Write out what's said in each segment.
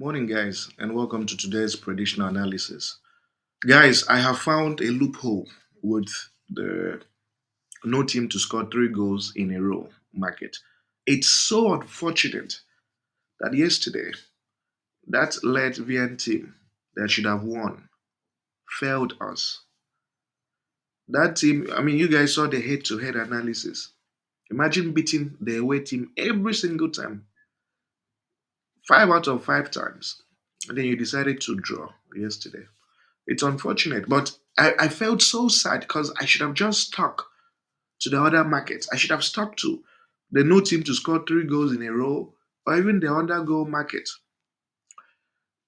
Morning, guys, and welcome to today's prediction analysis. Guys, I have found a loophole with the no team to score 3 goals in a row market. It's so unfortunate that yesterday that Latvian team that should have won failed us. That team, I mean, you guys saw the head to head analysis. Imagine beating the away team every single time, 5 out of 5 times, and then you decided to draw yesterday. It's unfortunate, but I felt so sad because I should have just stuck to the other markets. I should have stuck to the no team to score 3 goals in a row or even the under goal market.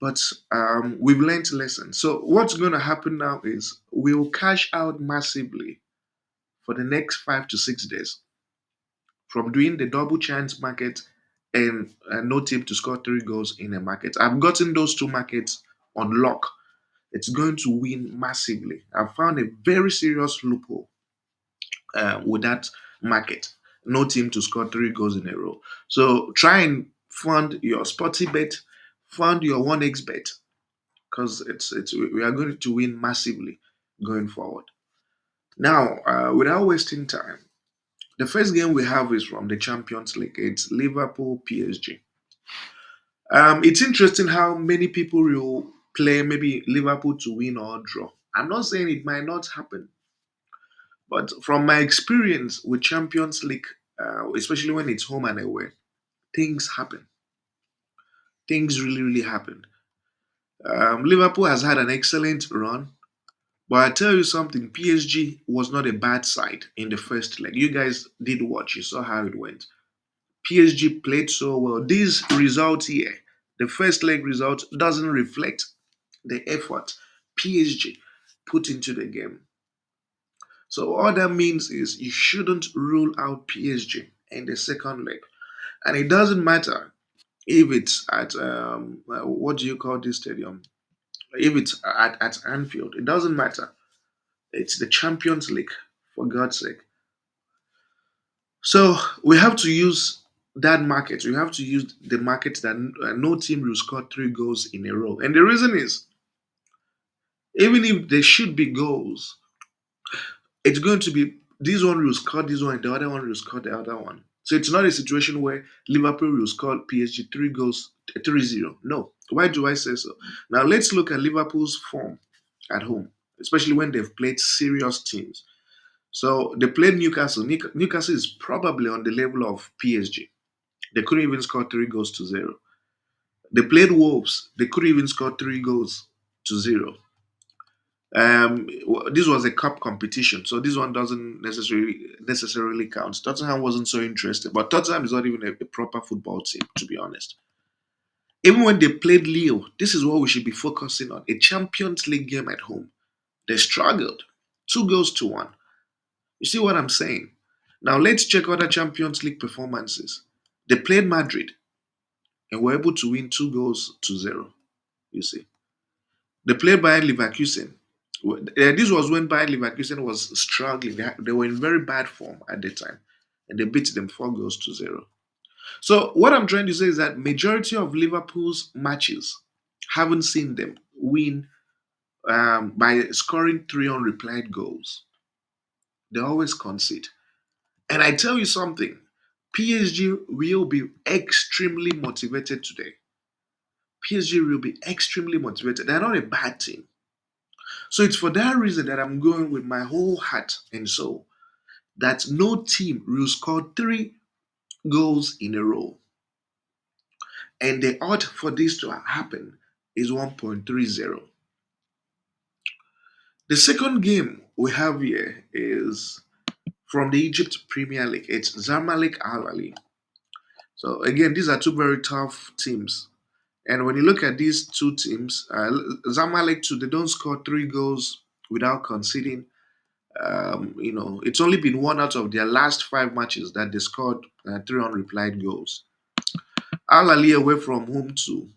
But we've learned lessons. So what's going to happen now is we'll cash out massively for the next 5 to 6 days from doing the double chance market and no team to score 3 goals in a market. I've gotten those two markets on lock. It's going to win massively. I found a very serious loophole with that market. No team to score 3 goals in a row. So try and fund your sporty bet, fund your 1x bet, because it's we are going to win massively going forward. Now, without wasting time, the first game we have is from the Champions League. It's Liverpool PSG. It's interesting how many people will play maybe Liverpool to win or draw. I'm not saying it might not happen, but from my experience with Champions League, especially when it's home and away, things happen. Things really, really happen. Liverpool has had an excellent run, but I tell you something, PSG was not a bad side in the first leg. You guys did watch, you saw how it went. PSG played so well. These results here, the first leg result, doesn't reflect the effort PSG put into the game. So all that means is you shouldn't rule out PSG in the second leg. And it doesn't matter if it's at what do you call this stadium? If it's at Anfield, it doesn't matter. It's the Champions League, for God's sake. So we have to use that market. We have to use the market that no team will score 3 goals in a row. And the reason is, even if there should be goals, it's going to be this one will score this one, the other one will score the other one. So it's not a situation where Liverpool will score PSG 3 goals, 3-0. No. Why do I say so? Now let's look at Liverpool's form at home, especially when they've played serious teams. So they played Newcastle. Newcastle is probably on the level of PSG. They couldn't even score 3 goals to 0. They played Wolves. They couldn't even score 3 goals to 0. This was a cup competition, so this one doesn't necessarily count. Tottenham wasn't so interested, but Tottenham is not even a proper football team, to be honest. Even when they played Lille, this is what we should be focusing on: a Champions League game at home. They struggled, 2 goals to 1. You see what I'm saying? Now let's check other Champions League performances. They played Madrid and were able to win 2 goals to 0. You see. They played Bayern Leverkusen. This was when Bayern Leverkusen was struggling. They were in very bad form at the time, and they beat them 4 goals to 0. So what I'm trying to say is that majority of Liverpool's matches haven't seen them win by scoring 3 unreplied goals. They always concede. And I tell you something, PSG will be extremely motivated today. PSG will be extremely motivated. They're not a bad team. So it's for that reason that I'm going with my whole heart and soul that no team will score 3 goals in a row. And the odd for this to happen is 1.30. The second game we have here is from the Egypt Premier League. It's Zamalek Ahly. So again, these are two very tough teams. And when you look at these two teams, Zamalek too, they don't score 3 goals without conceding. It's only been one out of their last 5 matches that they scored 3 unreplied goals. Al Ali away from home too.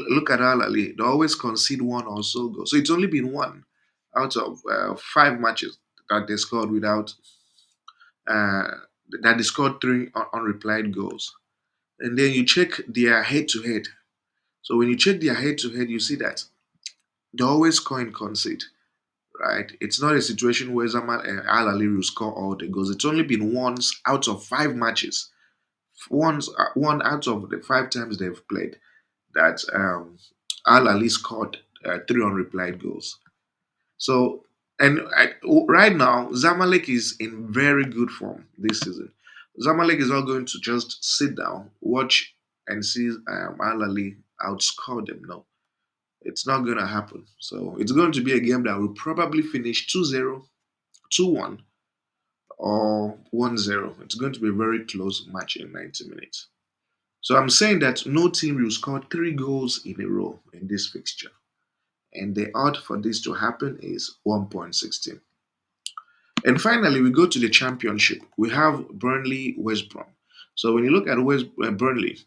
Look at Al Ali; they always concede one or so goal. So it's only been one out of 5 matches that they scored without uh, that they scored 3 unreplied goals. And then you check their head-to-head. So when you check their head to head, you see that they always score in concede, right? It's not a situation where Al Ali will score all the goals. It's only been once out of 5 matches, once one out of the 5 times they've played that Al Ali scored 3 unreplied goals. So, and right now, Zamalek is in very good form this season. Zamalek is not going to just sit down, watch, and see Al Ali outscore them. No, it's not going to happen. So, it's going to be a game that will probably finish 2-0, 2-1, or 1-0. It's going to be a very close match in 90 minutes. So, I'm saying that no team will score 3 goals in a row in this fixture. And the odd for this to happen is 1.16. And finally, we go to the championship. We have Burnley, West Brom. So when you look at Burnley,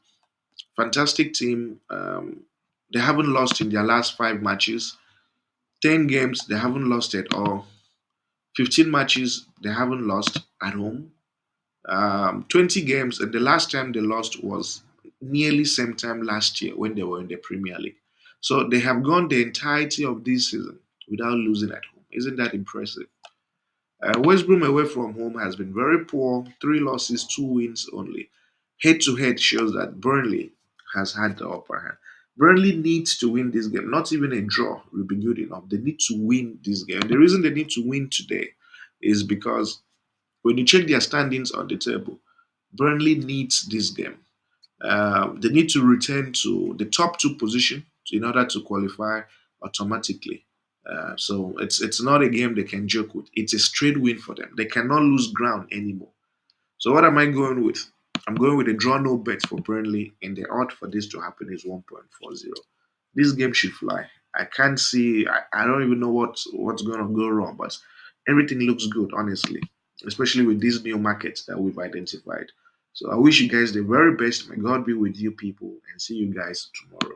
fantastic team. They haven't lost in their last 5 matches. 10 games, they haven't lost at all. 15 matches, they haven't lost at home. 20 games, and the last time they lost was nearly same time last year when they were in the Premier League. So they have gone the entirety of this season without losing at home. Isn't that impressive? West Brom away from home has been very poor, 3 losses, 2 wins only. Head to head shows that Burnley has had the upper hand. Burnley needs to win this game. Not even a draw will be good enough. They need to win this game. The reason they need to win today is because when you check their standings on the table, Burnley needs this game. They need to return to the top 2 position in order to qualify automatically. So it's not a game they can joke with. It's a straight win for them. They cannot lose ground anymore. So what am I going with? I'm going with a draw no bet for Burnley, and the odd for this to happen is 1.40. This game should fly. I can't see. I don't even know what's going to go wrong, but everything looks good, honestly, especially with these new markets that we've identified. So I wish you guys the very best. May God be with you, people, and see you guys tomorrow.